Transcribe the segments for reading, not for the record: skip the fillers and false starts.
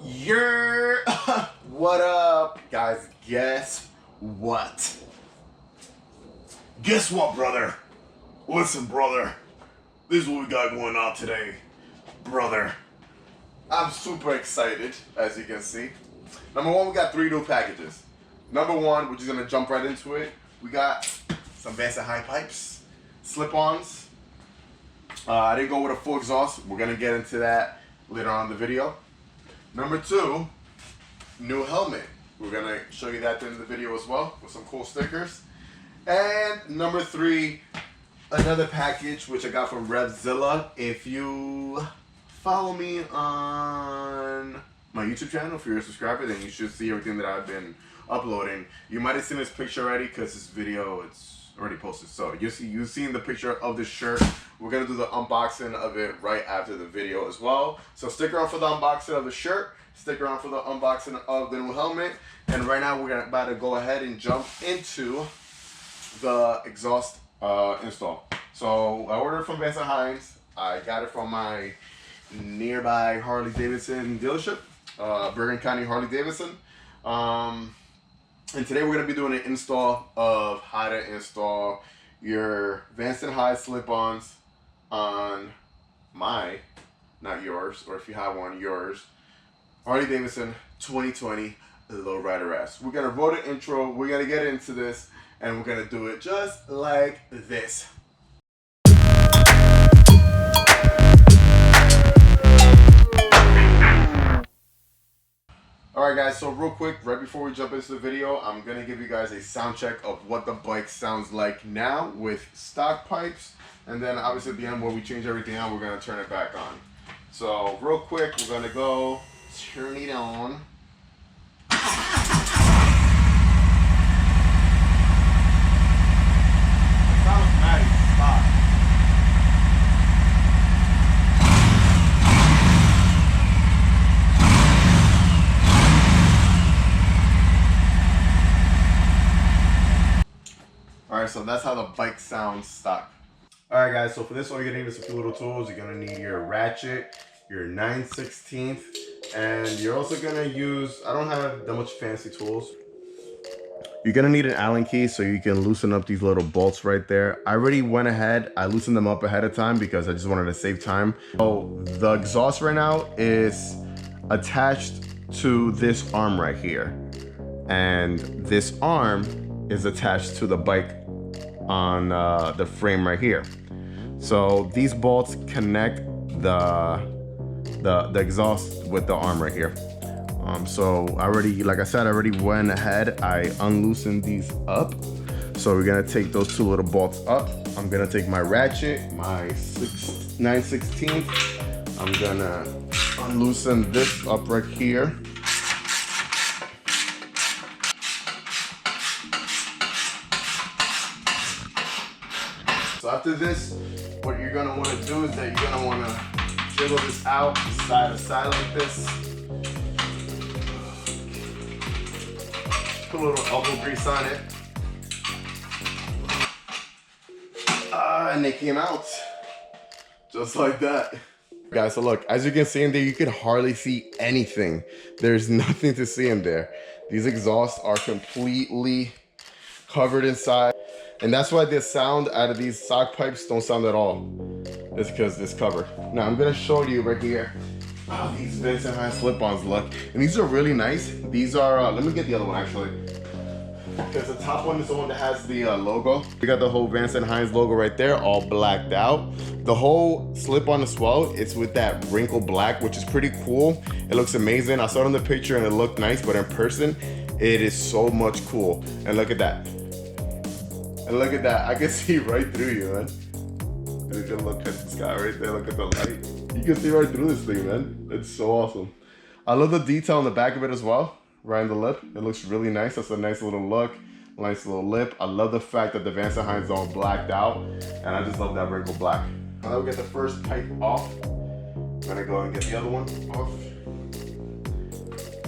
You're what up, guys? Guess what? Guess what, brother? Listen, brother. This is what we got going on today, brother. I'm super excited, as you can see. Number one, we got 3 new packages. Number one, we're just gonna jump right into it. We got some Vance and Hines pipes, slip-ons. I didn't go with a full exhaust. We're gonna get into that later on in the video. Number 2, new helmet. We're gonna show you that in the video as well with some cool stickers. And number 3, another package which I got from Revzilla. If you follow me on my YouTube channel, if you're a subscriber, then you should see everything that I've been uploading. You might have seen this picture already because this video it's already posted. So you've seen the picture of the shirt. We're gonna do the unboxing of it right after the video as well. So stick around for the unboxing of the shirt. Stick around for the unboxing of the new helmet. And right now we're about to go ahead and jump into the exhaust install. So I ordered from Vance and Hines. I got it from my nearby Harley Davidson dealership, Bergen County Harley Davidson. And today we're going to be doing an install of how to install your Vance and Hines slip-ons on my, not yours, or if you have one, yours, Harley Davidson 2020 Lowrider S. We're going to roll the intro, we're going to get into this, and we're going to do it just like this. Alright guys, so real quick, right before we jump into the video, I'm going to give you guys a sound check of what the bike sounds like now with stock pipes. And then obviously at the end where we change everything out, we're going to turn it back on. So real quick, we're going to go turn it on. It sounds nice, stock. Alright, so that's how the bike sounds stock. Alright guys, so for this all you're gonna need is a few little tools. You're gonna need your ratchet, your 9/16, and you're also gonna use, I don't have that much fancy tools. You're gonna need an Allen key so you can loosen up these little bolts right there. I already went ahead, I loosened them up ahead of time because I just wanted to save time. So the exhaust right now is attached to this arm right here. And this arm is attached to the bike on the frame right here. So these bolts connect the exhaust with the arm right here. So I already, like I said, I already went ahead, I unloosened these up. So we're gonna take those 2 little bolts up. I'm gonna take my ratchet, my 9/16. I'm gonna unloosen this up right here. So after this, what you're gonna wanna do is that you're gonna wanna jiggle this out side to side like this. Put a little elbow grease on it. And they came out. Just like that. Guys, so look, as you can see in there, you can hardly see anything. There's nothing to see in there. These exhausts are completely covered inside. And that's why the sound out of these sock pipes don't sound at all. It's because it's covered. Now I'm gonna show you right here how these Vance and Hines slip-ons look. And these are really nice. These are, let me get the other one actually. Because the top one is the one that has the logo. We got the whole Vance and Hines logo right there, all blacked out. The whole slip-on as well, it's with that wrinkle black, which is pretty cool. It looks amazing. I saw it in the picture and it looked nice, but in person, it is so much cool. And look at that. And look at that, I can see right through you, man. You can look at the sky right there, look at the light. You can see right through this thing, man. It's so awesome. I love the detail on the back of it as well, right in the lip. It looks really nice. That's a nice little look, nice little lip. I love the fact that the Vance and Hines is all blacked out, and I just love that wrinkle black. Now we get the first pipe off. I'm gonna go and get the other one off.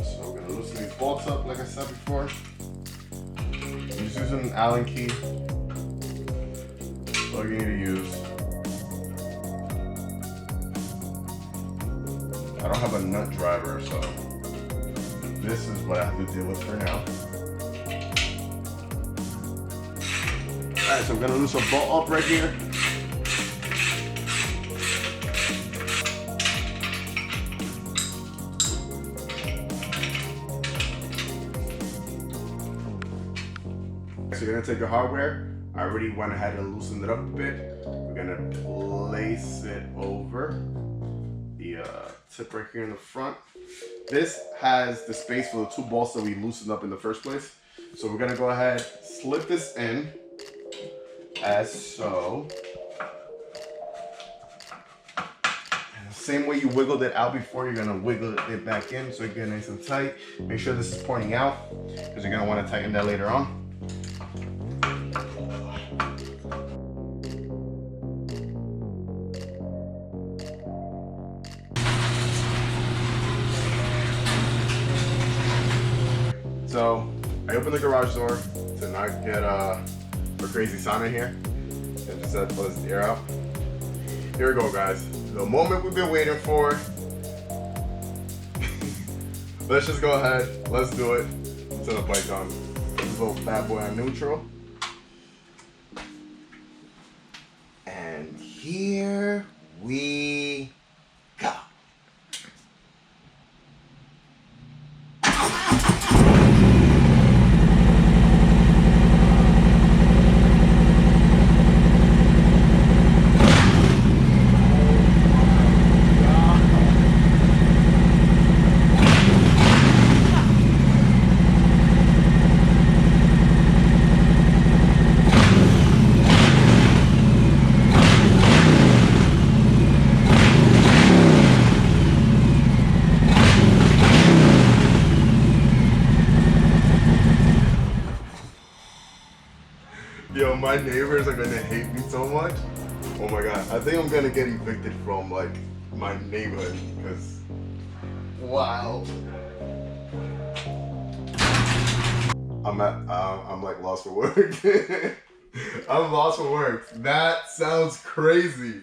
So we're gonna loosen these bolts up, like I said before. Just using an Allen key. That's all you need to use. I don't have a nut driver, so this is what I have to deal with for now. Alright, so I'm gonna loosen a bolt up right here. So you're gonna take your hardware. I already went ahead and loosened it up a bit. We're gonna place it over the tip right here in the front. This has the space for the two bolts that we loosened up in the first place. So we're gonna go ahead, slip this in as so. And the same way you wiggled it out before, you're gonna wiggle it back in so it gets nice and tight. Make sure this is pointing out because you're gonna want to tighten that later on. So I opened the garage door to not get a crazy sound in here. And just let the air out. Here we go, guys. The moment we've been waiting for. Let's just go ahead. Let's do it. Turn the bike on. This little bad boy on neutral. And here we go. Yo, my neighbors are gonna hate me so much. Oh my god, I think I'm gonna get evicted from like my neighborhood because wow. I'm like lost for words. I'm lost for words. That sounds crazy.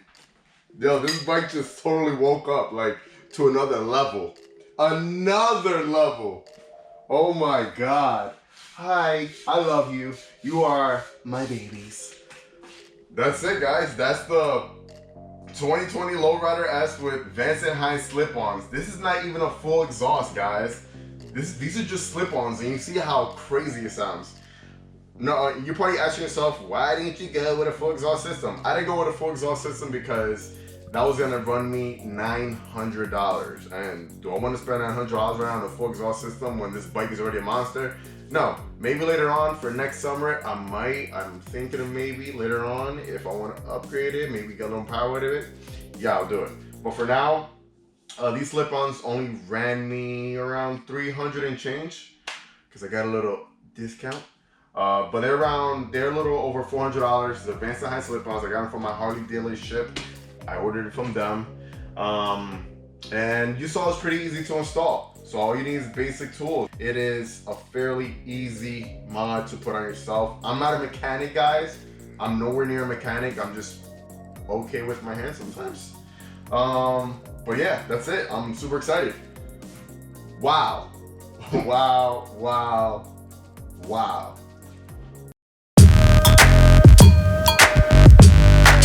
Yo, this bike just totally woke up like to another level. Another level. Oh my god. Hi, I love you. You are my babies. That's it, guys. That's the 2020 Lowrider S with Vance and Hines slip-ons. This is not even a full exhaust, guys. These are just slip-ons, and you see how crazy it sounds. No, you're probably asking yourself, why didn't you go with a full exhaust system? I didn't go with a full exhaust system because that was gonna run me $900. And do I want to spend $900 on a full exhaust system when this bike is already a monster? No, maybe later on for next summer, I might. I'm thinking of maybe later on if I want to upgrade it, maybe get a little power with it. Yeah, I'll do it. But for now, these slip-ons only ran me around 300 and change because I got a little discount. But they're a little over $400. The Vance and Hines slip-ons, I got them from my Harley dealership. I ordered it from them. And you saw it's pretty easy to install. So all you need is basic tools. It is a fairly easy mod to put on yourself. I'm not a mechanic, guys. I'm nowhere near a mechanic. I'm just okay with my hands sometimes. But yeah, that's it. I'm super excited. Wow. Wow, wow, wow.